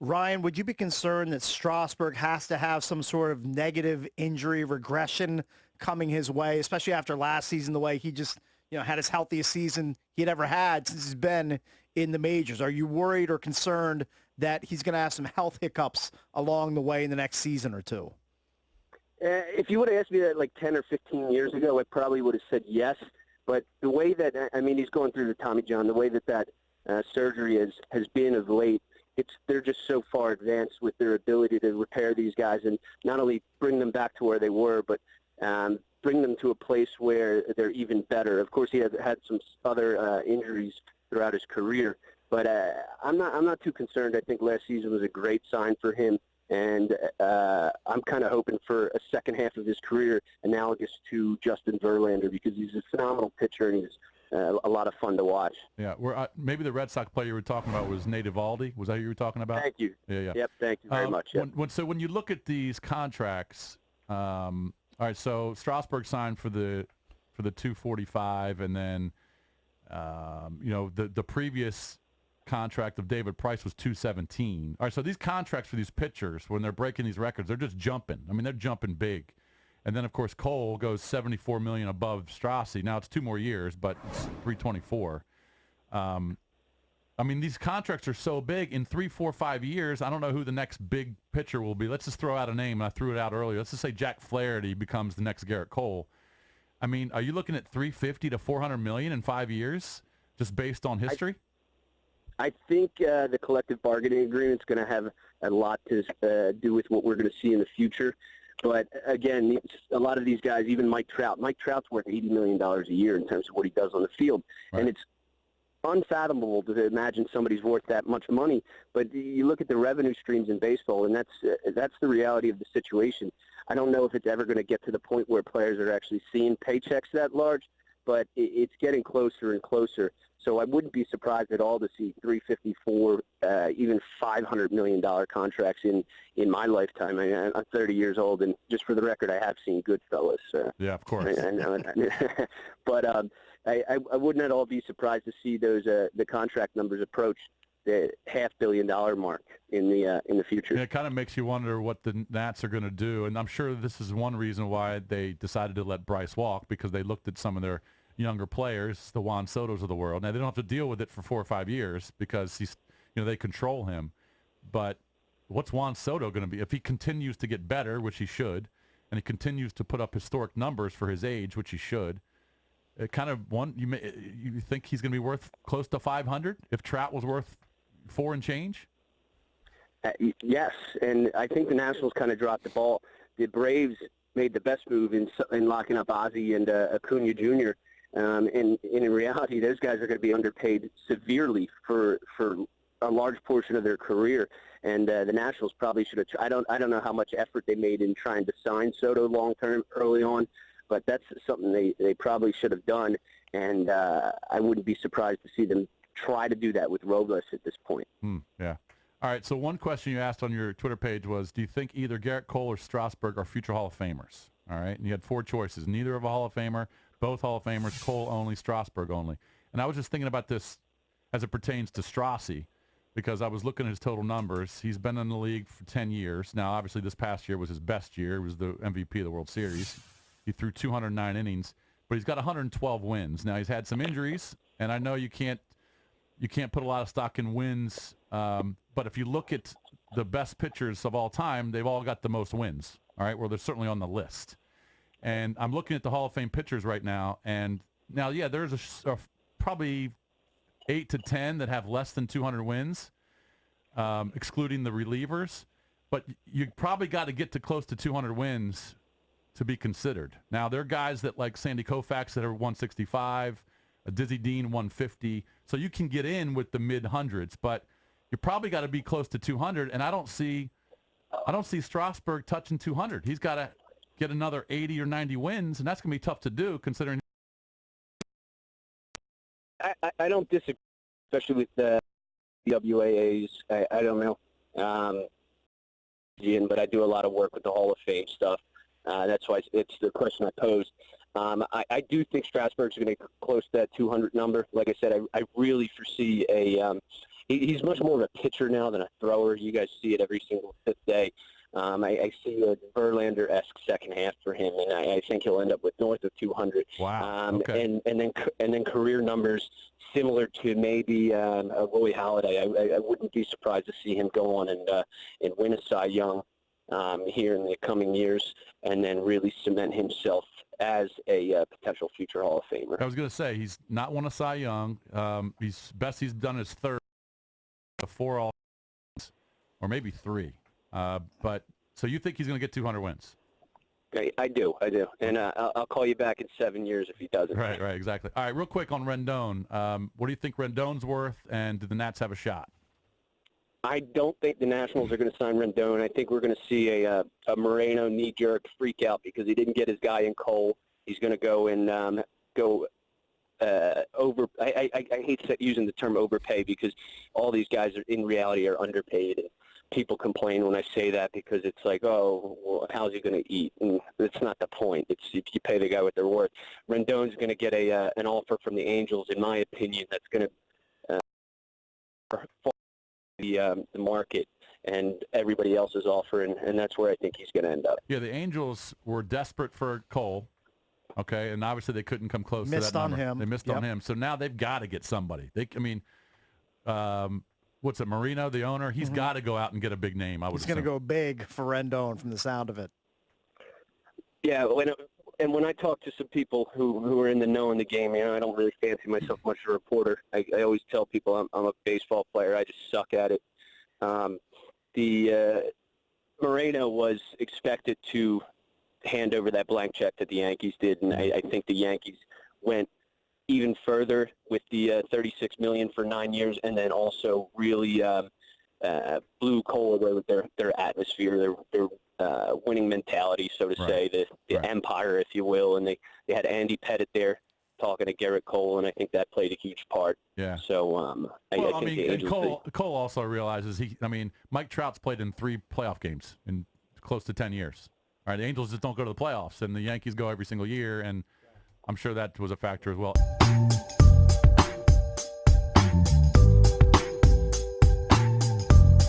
Ryan, would you be concerned that Strasburg has to have some sort of negative injury regression coming his way, especially after last season, the way he just, had his healthiest season he'd ever had since he's been in the majors? Are you worried or concerned that he's going to have some health hiccups along the way in the next season or two? If you would have asked me that like 10 or 15 years ago, I probably would have said yes. But the way that, he's going through the Tommy John, the way that surgery has been of late, they're just so far advanced with their ability to repair these guys and not only bring them back to where they were, but bring them to a place where they're even better. Of course, he has had some other injuries throughout his career, but I'm not too concerned. I think last season was a great sign for him, and I'm kind of hoping for a second half of his career analogous to Justin Verlander, because he's a phenomenal pitcher and he's a lot of fun to watch. Yeah, maybe the Red Sox player you were talking about was Nate Eovaldi. Was that who you were talking about? Thank you. Yeah. Yep, thank you very much. Yep. So when you look at these contracts, all right, so Strasburg signed for the 245, and then the previous contract of David Price was 217. All right, so these contracts for these pitchers, when they're breaking these records, they're just jumping. They're jumping big. And then, of course, Cole goes $74 million above Strassi. Now it's 2 more years, but it's 324. These contracts are so big. In 3, 4, 5 years, I don't know who the next big pitcher will be. Let's just throw out a name. I threw it out earlier. Let's just say Jack Flaherty becomes the next Gerrit Cole. Are you looking at 350 to 400 million in 5 years, just based on history? I think the collective bargaining agreement is going to have a lot to do with what we're going to see in the future. But, again, a lot of these guys, even Mike Trout. Mike Trout's worth $80 million a year in terms of what he does on the field. Right. And it's unfathomable to imagine somebody's worth that much money. But you look at the revenue streams in baseball, and that's the reality of the situation. I don't know if it's ever going to get to the point where players are actually seeing paychecks that large, but it's getting closer and closer. So I wouldn't be surprised at all to see $354, even $500 million contracts in my lifetime. I'm 30 years old, and just for the record, I have seen Goodfellas. Yeah, of course. But I wouldn't at all be surprised to see those the contract numbers approach the $500 million mark in the future. Yeah, it kind of makes you wonder what the Nats are going to do, and I'm sure this is one reason why they decided to let Bryce walk, because they looked at some of their younger players, the Juan Sotos of the world. Now, they don't have to deal with it for 4 or 5 years because they control him. But what's Juan Soto going to be if he continues to get better, which he should, and he continues to put up historic numbers for his age, which he should? It kind of you think he's going to be worth close to 500 if Trout was worth 4 and change? Yes, and I think the Nationals kind of dropped the ball. The Braves made the best move in locking up Ozzie and Acuna Jr. And in reality, those guys are going to be underpaid severely for a large portion of their career. And the Nationals probably should have. I don't know how much effort they made in trying to sign Soto long term early on, but that's something they probably should have done. And I wouldn't be surprised to see them try to do that with Robles at this point. Yeah. All right. So one question you asked on your Twitter page was, do you think either Gerrit Cole or Strasburg are future Hall of Famers? All right. And you had 4 choices. Neither of a Hall of Famer. Both Hall of Famers, Cole only, Strasburg only. And I was just thinking about this as it pertains to Strassi, because I was looking at his total numbers. He's been in the league for 10 years. Now, obviously, this past year was his best year. He was the MVP of the World Series. He threw 209 innings, but he's got 112 wins. Now, he's had some injuries, and I know you can't put a lot of stock in wins, but if you look at the best pitchers of all time, they've all got the most wins, all right? Well, they're certainly on the list. And I'm looking at the Hall of Fame pitchers right now, and now, yeah, there's probably 8 to 10 that have less than 200 wins, excluding the relievers. But you probably got to get to close to 200 wins to be considered. Now, there are guys that like Sandy Koufax that are 165, Dizzy Dean 150. So you can get in with the mid-hundreds, but you probably got to be close to 200. And I don't see Strasburg touching 200. He's got to get another 80 or 90 wins, and that's going to be tough to do considering. I don't disagree, especially with the WAAs. I don't know, but I do a lot of work with the Hall of Fame stuff. That's why it's the question I posed. I do think Strasburg's going to get close to that 200 number. Like I said, I really foresee he's much more of a pitcher now than a thrower. You guys see it every single fifth day. I see a Verlander-esque second half for him, and I think he'll end up with north of 200. Wow. Okay. And then career numbers similar to maybe a Roy Halladay. I wouldn't be surprised to see him go on and win a Cy Young here in the coming years, and then really cement himself as a potential future Hall of Famer. I was going to say he's not won a Cy Young. He's done his third, 4 all, or maybe 3. But so you think he's going to get 200 wins? I do, and I'll call you back in 7 years if he doesn't. Right, exactly. All right, real quick on Rendon. What do you think Rendon's worth, and do the Nats have a shot? I don't think the Nationals are going to sign Rendon. I think we're going to see a Moreno knee-jerk freak out because he didn't get his guy in Cole. He's going to go and over. I hate using the term overpay because all these guys in reality are underpaid. And people complain when I say that because it's like, oh, well, how's he going to eat? And it's not the point. It's you pay the guy what they're worth. Rendon's going to get an offer from the Angels, in my opinion, that's going to the market and everybody else's offer, and that's where I think he's going to end up. Yeah, the Angels were desperate for Cole, okay, and obviously they couldn't come close to that number. They missed on him, so now they've got to get somebody. What's it, Marino, the owner? He's got to go out and get a big name, I would assume. He's going to go big for Rendon from the sound of it. Yeah, when I talk to some people who are in the know in the game, I don't really fancy myself much as a reporter. I always tell people I'm a baseball player. I just suck at it. Moreno was expected to hand over that blank check that the Yankees did, and I think the Yankees went even further with the $36 million for 9 years, and then also really blew Cole away with their atmosphere, their winning mentality, so to say, the empire, if you will. And they had Andy Pettit there talking to Gerrit Coles, and I think that played a huge part. Yeah. So Cole also realizes Mike Trout's played in 3 playoff games in close to 10 years. All right, the Angels just don't go to the playoffs, and the Yankees go every single year, and I'm sure that was a factor as well.